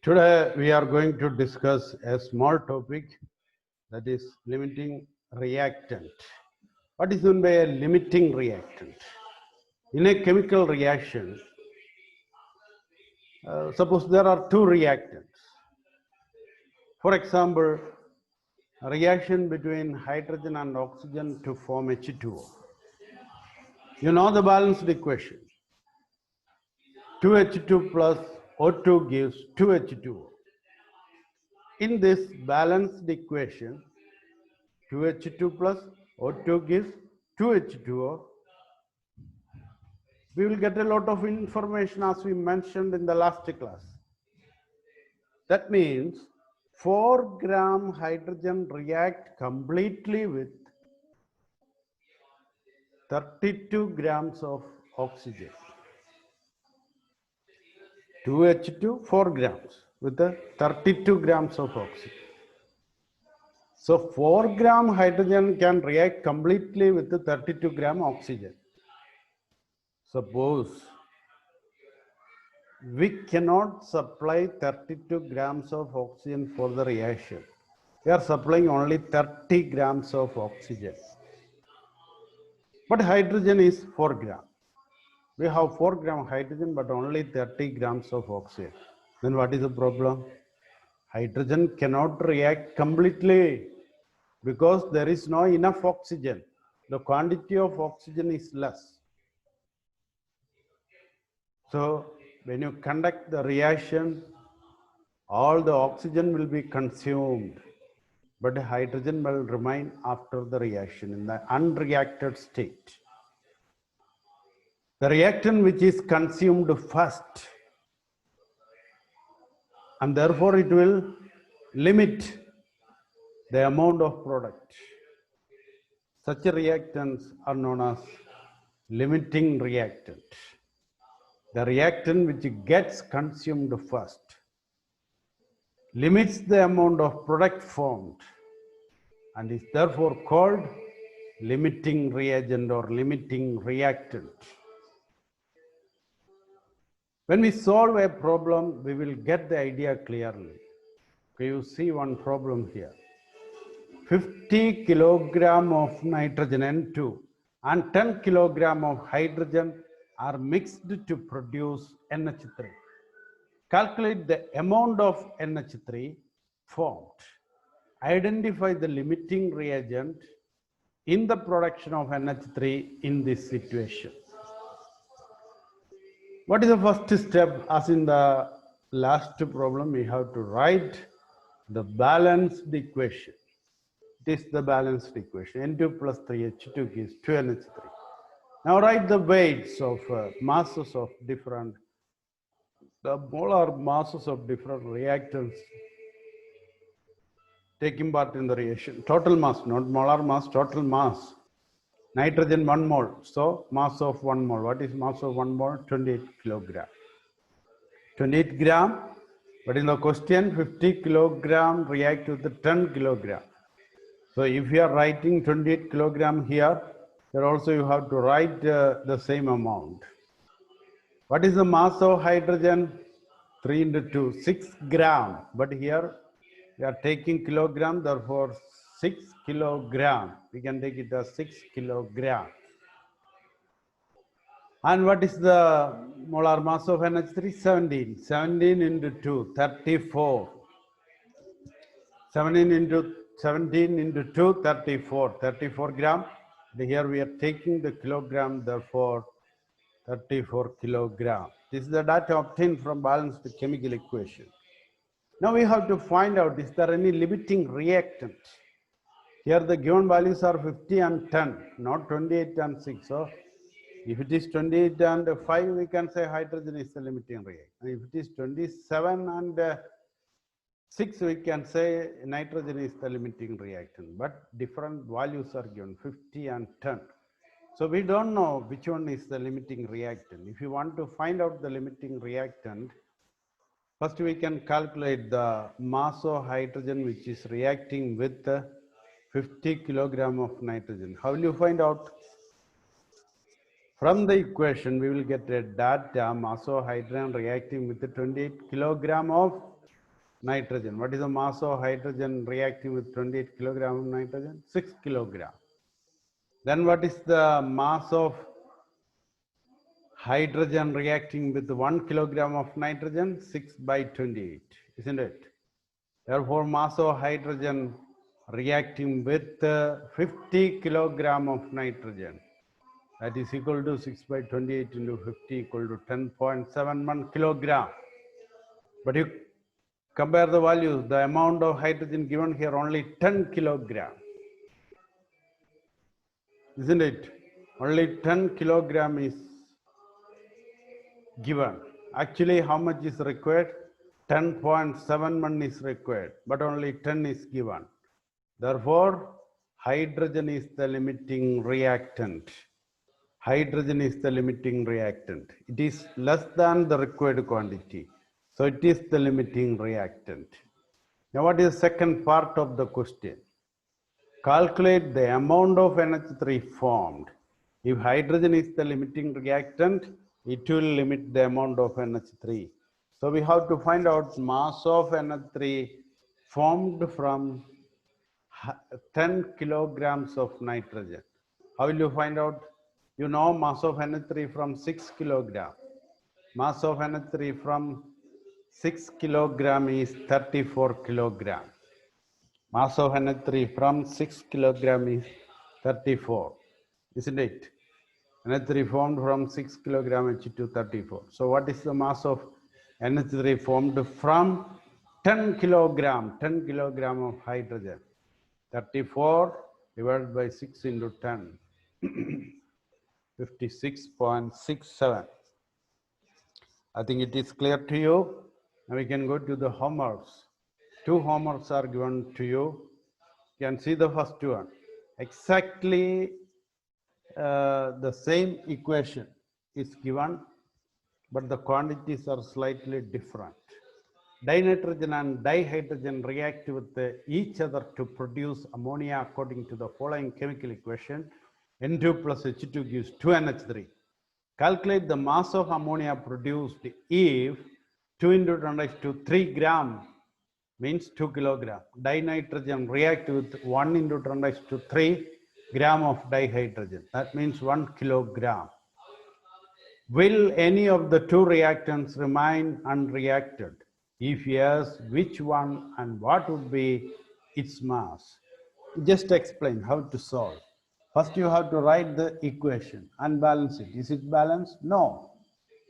Today we are going to discuss a small topic, that is limiting reactant. What is meant by a limiting reactant? In a chemical reaction, suppose there are two reactants. For example, a reaction between hydrogen and oxygen to form H2O. You know the balanced equation. 2H2 plus O2 gives 2H2O. In this balanced equation, 2H2 plus O2 gives 2H2O. We will get a lot of information as we mentioned in the last class. That means 4 gram hydrogen react completely with 32 grams of oxygen. 2H2, 4 grams with the 32 grams of oxygen. So 4 gram hydrogen can react completely with the 32 gram oxygen. Suppose we cannot supply 32 grams of oxygen for the reaction. We are supplying only 30 grams of oxygen. But hydrogen is 4 gram. We have 4 gram hydrogen but only 30 grams of oxygen. Then what is the problem? Hydrogen cannot react completely because there is no enough oxygen. The quantity of oxygen is less. So when you conduct the reaction, all the oxygen will be consumed, but the hydrogen will remain after the reaction in the unreacted state. The reactant which is consumed first, and therefore it will limit the amount of product. Such reactants are known as limiting reactant. The reactant which gets consumed first limits the amount of product formed and is therefore called limiting reagent or limiting reactant. When we solve a problem, we will get the idea clearly. Okay, you see one problem here. 50 kilogram of nitrogen N2 and 10 kilogram of hydrogen are mixed to produce NH3. Calculate the amount of NH3 formed. Identify the limiting reagent in the production of NH3 in this situation. What is the first step? As in the last problem, we have to write the balanced equation. It is the balanced equation. N2 plus 3H2 gives 2NH3. Now write the weights of masses of different, the molar masses of different reactants taking part in the reaction. Total mass, not molar mass, total mass. Nitrogen 1 mole. So mass of 1 mole. What is mass of 1 mole? 28 kilogram. 28 gram. But in the question, 50 kilogram react with the 10 kilogram. So if you are writing 28 kilogram here also you have to write the same amount. What is the mass of hydrogen? 3 into 2, 6 gram. But here we are taking kilogram, therefore 6 kilogram. We can take it as 6 kilogram. And what is the molar mass of NH3? 17. 17 into 2, 34. 17 into 2, 34. 34 gram. Here we are taking the kilogram, therefore 34 kilogram. This is the data obtained from balanced chemical equation. Now we have to find out, is there any limiting reactant? Here the given values are 50 and 10, not 28 and 6. So if it is 28 and 5, we can say hydrogen is the limiting reactant. If it is 27 and 6, we can say nitrogen is the limiting reactant. But different values are given, 50 and 10. So we don't know which one is the limiting reactant. If you want to find out the limiting reactant, first we can calculate the mass of hydrogen which is reacting with 50 kilogram of nitrogen. How will you find out? From the equation, we will get a data mass of hydrogen reacting with 28 kilogram of nitrogen. What is the mass of hydrogen reacting with 28 kilogram of nitrogen? 6 kilogram. Then what is the mass of hydrogen reacting with 1 kilogram of nitrogen? 6 by 28, isn't it? Therefore, mass of hydrogen reacting with 50 kilogram of nitrogen, that is equal to 6 by 28 into 50 equal to 10.71 kilogram. But you compare the values, the amount of hydrogen given here only 10 kilogram. Isn't it? Only 10 kilogram is given. Actually, how much is required? 10.71 is required, but only 10 is given. Therefore, hydrogen is the limiting reactant. Hydrogen is the limiting reactant. It is less than the required quantity. So it is the limiting reactant. Now what is the second part of the question? Calculate the amount of NH3 formed. If hydrogen is the limiting reactant, it will limit the amount of NH3. So we have to find out mass of NH3 formed from 10 kilograms of nitrogen. How will you find out? You know mass of NH3 from 6 kilogram. Mass of NH3 from 6 kilogram is 34 kilogram. Mass of NH3 from 6 kilogram is 34, isn't it? NH3 formed from 6 kilogram H2 34. So what is the mass of NH3 formed from 10 kilogram of hydrogen? 34 divided by 6 into 10, 56.67. I think it is clear to you. Now we can go to the homeworks. 2 homeworks are given to you. You can see the first one. Exactly the same equation is given, but the quantities are slightly different. Dinitrogen and dihydrogen react with each other to produce ammonia according to the following chemical equation. N2 plus H2 gives 2NH3. Calculate the mass of ammonia produced if 2 into 10 raised to 3 gram means 2 kilogram. Dinitrogen react with 1 into 10 raised to 3 gram of dihydrogen. That means 1 kilogram. Will any of the 2 reactants remain unreacted? If yes, which one and what would be its mass? Just explain how to solve. First you have to write the equation and balance it. Is it balanced? No.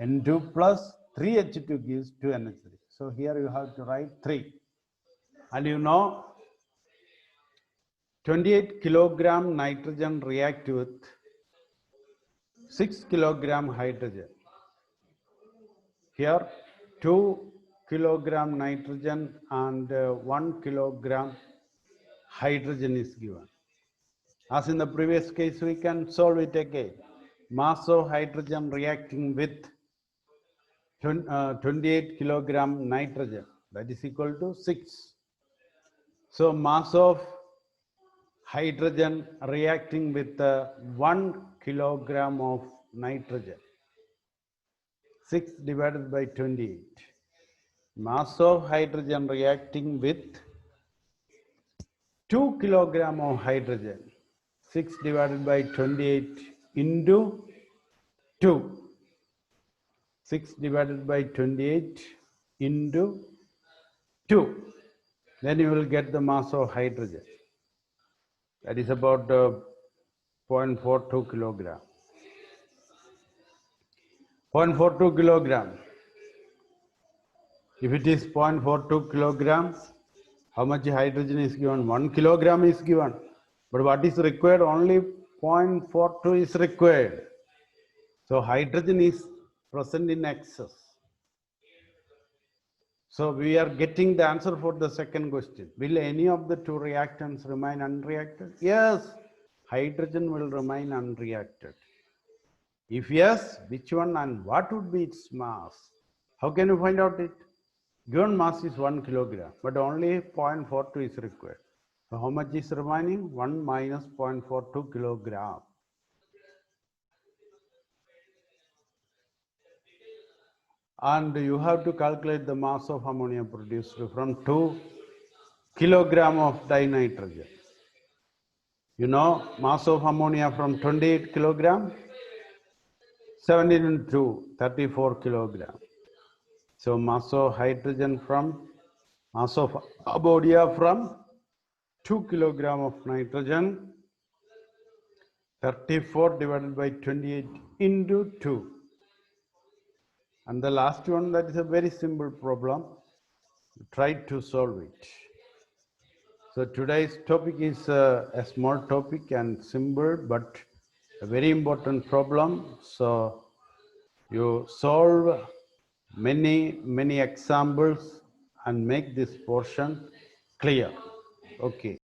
N2 plus 3H2 gives 2NH3. So here you have to write 3. And you know 28 kilogram nitrogen react with 6 kilogram hydrogen. Here 2 kilogram nitrogen and 1 kilogram hydrogen is given. As in the previous case, we can solve it again. Mass of hydrogen reacting with 28 kilogram nitrogen, that is equal to 6. So mass of hydrogen reacting with 1 kilogram of nitrogen, 6 divided by 28. Mass of hydrogen reacting with 2 kilogram of hydrogen, 6 divided by 28 into 2. 6 divided by 28 into 2. Then you will get the mass of hydrogen. That is about 0.42 kilogram. 0.42 kilogram. If it is 0.42 kilogram, how much hydrogen is given? 1 kilogram is given. But what is required? Only 0.42 is required. So hydrogen is present in excess. So we are getting the answer for the second question. Will any of the 2 reactants remain unreacted? Yes, hydrogen will remain unreacted. If yes, which one and what would be its mass? How can you find out it? Given mass is 1 kilogram, but only 0.42 is required. So how much is remaining? 1 minus 0.42 kilogram. and you have to calculate the mass of ammonia produced from 2 kilogram of dinitrogen. You know, mass of ammonia from 28 kilogram, 17 into 2, 34 kilogram. So mass of hydrogen from, mass of ammonia from 2 kilogram of nitrogen, 34 divided by 28 into 2. And the last one, that is a very simple problem. Try to solve it. So today's topic is a small topic and simple, but a very important problem. So you solve many examples and make this portion clear. Okay.